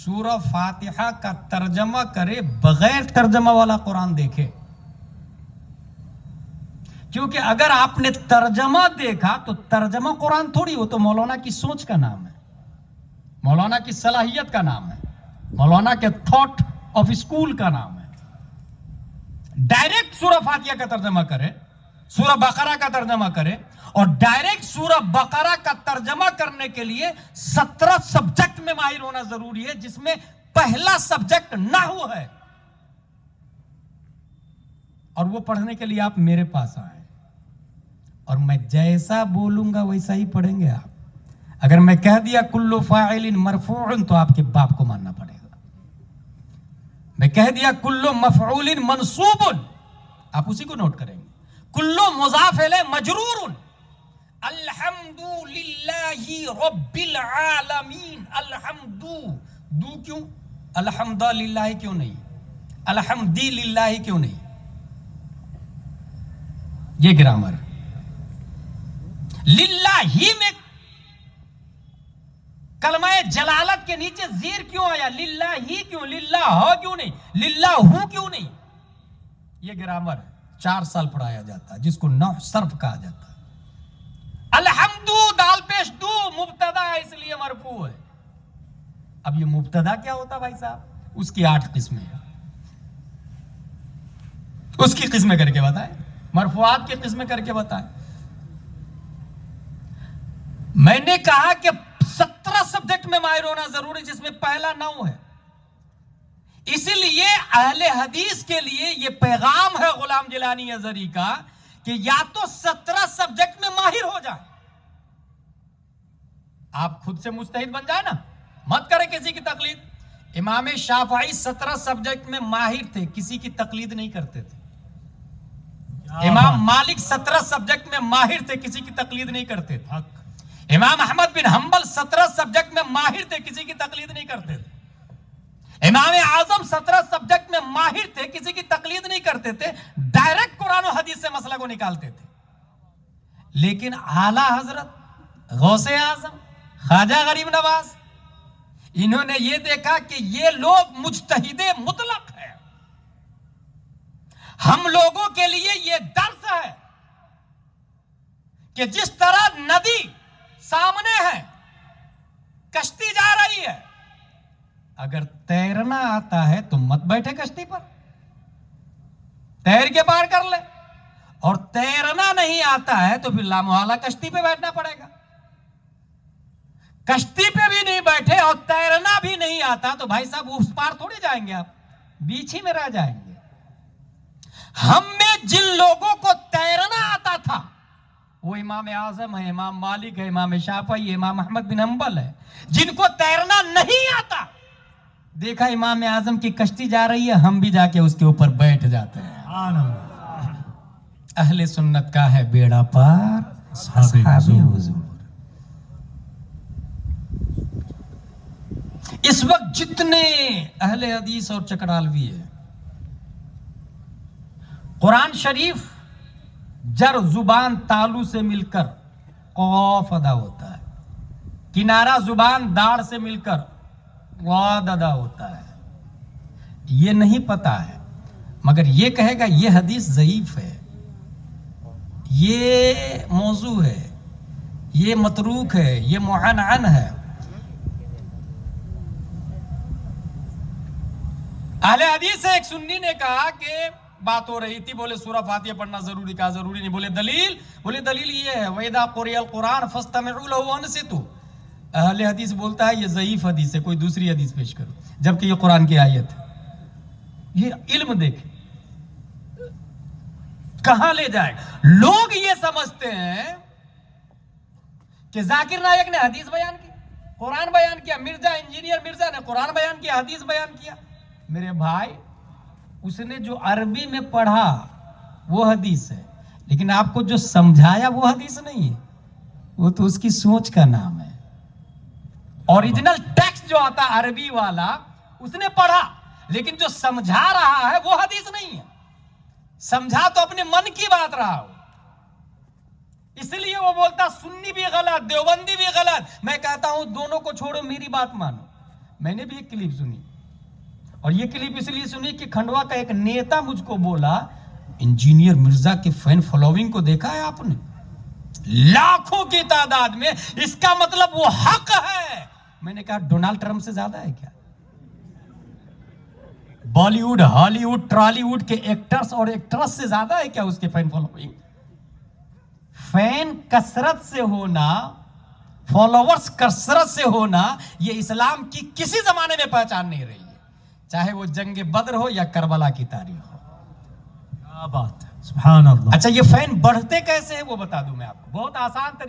سورہ فاتحہ کا ترجمہ کرے بغیر ترجمہ والا قرآن دیکھے. کیونکہ اگر آپ نے ترجمہ دیکھا تو ترجمہ قرآن تھوڑی ہو، تو مولانا کی سوچ کا نام ہے، مولانا کی صلاحیت کا نام ہے، مولانا کے تھاٹ آف اسکول کا نام ہے. ڈائریکٹ سورہ فاتحہ کا ترجمہ کرے، سورہ بقرہ کا ترجمہ کرے، اور ڈائریکٹ سورہ بقرہ کا ترجمہ کرنے کے لیے 17 سبجیکٹ میں ماہر ہونا ضروری ہے، جس میں پہلا سبجیکٹ نحو ہے. اور وہ پڑھنے کے لیے آپ میرے پاس آئیں، اور میں جیسا بولوں گا ویسا ہی پڑھیں گے آپ. اگر میں کہہ دیا کل فاعل مرفوع تو آپ کے باپ کو ماننا پڑے گا. میں کہہ دیا کل مفعول منصوب، آپ اسی کو نوٹ کریں گے. کل مضاف الیہ مجرور، الحمد للہ رب العالمین. الحمد دو کیوں؟ الحمد للہ کیوں نہیں؟ الحمد للہ کیوں نہیں؟ یہ گرامر. للہ ہی میں کلمہ جلالت کے نیچے زیر کیوں آیا؟ للہ ہی کیوں؟ للہ ہو کیوں نہیں؟ للہ ہو کیوں نہیں؟ یہ گرامر 4 سال پڑھایا جاتا ہے، جس کو نحو صرف کہا جاتا ہے. الحمدو دال پیش دو مبتدا ہے، اس لیے مرفوع ہے. اب یہ مبتدا کیا ہوتا بھائی صاحب؟ اس کی 8 قسمیں ہیں، اس کی قسمیں کر کے بتائیں، مرفوعات کی قسمیں کر کے بتائیں. میں نے کہا کہ 17 سبجیکٹ میں ماہر ہونا ضروری، جس میں پہلا نحو ہے. اسی لیے اہل حدیث کے لیے یہ پیغام ہے غلام جیلانی ازہری کا کہ یا تو 17 سبجیکٹ میں ماہر ہو جائے. آپ خود سے مجتہد بن جائے نا، مت کرے کسی کی تقلید. امام شافعی 17 سبجیکٹ میں ماہر تھے، کسی کی تقلید نہیں کرتے تھے. امام مالک 17 سبجیکٹ میں ماہر تھے، کسی کی تقلید نہیں کرتے تھے. امام احمد بن حنبل 17 سبجیکٹ میں ماہر تھے، کسی کی تقلید نہیں کرتے تھے. امام اعظم 17 سبجیکٹ میں ماہر تھے، کسی کی تقلید نہیں کرتے تھے، ڈائریکٹ قرآن و حدیث سے مسئلہ کو نکالتے تھے. لیکن اعلیٰ حضرت غوث اعظم خواجہ غریب نواز، انہوں نے یہ دیکھا کہ یہ لوگ مجتہد مطلق ہیں. ہم لوگوں کے لیے یہ درس ہے کہ جس طرح ندی سامنے ہے، کشتی جا رہی ہے، اگر تیرنا آتا ہے تو مت بیٹھے کشتی پر، تیر کے پار کر لے. اور تیرنا نہیں آتا ہے تو پھر لامحالہ کشتی پہ بیٹھنا پڑے گا. کشتی پہ بھی نہیں بیٹھے اور تیرنا بھی نہیں آتا تو بھائی صاحب اس پار تھوڑے جائیں گے، آپ بیچ ہی میں رہ جائیں گے. ہم میں جن لوگوں کو تیرنا آتا تھا وہ امام اعظم ہے، امام مالک ہے، امام شافعی ہے، امام احمد بن حنبل ہے. جن کو تیرنا نہیں آتا، دیکھا امام اعظم کی کشتی جا رہی ہے، ہم بھی جا کے اس کے اوپر بیٹھ جاتے ہیں. اہل سنت کا ہے بیڑا پار، اصحاب حضور. اس وقت جتنے اہل حدیث اور چکرالوی ہیں، قرآن شریف جر زبان تالو سے مل کر قاف ادا ہوتا ہے، کنارہ زبان داڑ سے مل کر واد ادا ہوتا ہے. یہ نہیں پتا ہے، مگر یہ کہے گا یہ حدیث ضعیف ہے، یہ موضوع ہے، یہ متروک ہے، یہ معنعن ہے. اہل حدیث سے ایک سنی نے کہا کہ بات ہو رہی تھی، بولے سورہ فاتحہ پڑھنا ضروری، کہا ضروری نہیں. بولے دلیل؟ بولے دلیل یہ ہے وَإِذَا قُرِئَ الْقُرْآنُ فَاسْتَمِعُوا لَهُ وَأَنصِتُوا. اہل حدیث بولتا ہے یہ ضعیف حدیث ہے، کوئی دوسری حدیث پیش کرو، جبکہ یہ قرآن کی آیت ہے. یہ علم دیکھیں کہاں لے جائے. لوگ یہ سمجھتے ہیں کہ ذاکر نائک نے حدیث بیان کی، قرآن بیان کیا، مرزا انجینئر مرزا نے قرآن بیان کیا، حدیث بیان کیا. میرے بھائی، اس نے جو عربی میں پڑھا وہ حدیث ہے، لیکن آپ کو جو سمجھایا وہ حدیث نہیں ہے، وہ تو اس کی سوچ کا نام ہے. اوریجنل ٹیکسٹ جو آتا عربی والا اس نے پڑھا، لیکن جو سمجھا رہا ہے وہ حدیث نہیں ہے. سمجھا تو اپنے من کی بات رہا ہو، اس لیے وہ بولتا سنی بھی غلط، دیوبندی بھی غلط. میں کہتا ہوں دونوں کو چھوڑو، میری بات مانو. میں نے بھی ایک کلپ سنی, اور یہ کلپ اس لیے سنی کہ کھنڈوا کا ایک نیتا مجھ کو بولا, انجینئر مرزا کے فین فالوئنگ کو دیکھا ہے آپ نے, لاکھوں کی تعداد میں, اس کا مطلب وہ حق ہے. میں نے کہا ڈونلڈ ٹرمپ سے زیادہ ہے کیا؟ بالی ووڈ, ہالی ووڈ, ٹرالی ووڈ کے ایکٹرز اور ایکٹریس سے زیادہ ہے کیا اس کے فین فالوئنگ؟ فین کثرت سے ہونا, فالوورز کثرت سے ہونا, یہ اسلام کی کسی زمانے میں پہچان نہیں رہی ہے, چاہے وہ جنگ بدر ہو یا کربلا کی تاریخ ہو. کیا بات ہے, سبحان اللہ. اچھا یہ فین بڑھتے کیسے ہیں وہ بتا دوں میں آپ کو, بہت آسان طریقے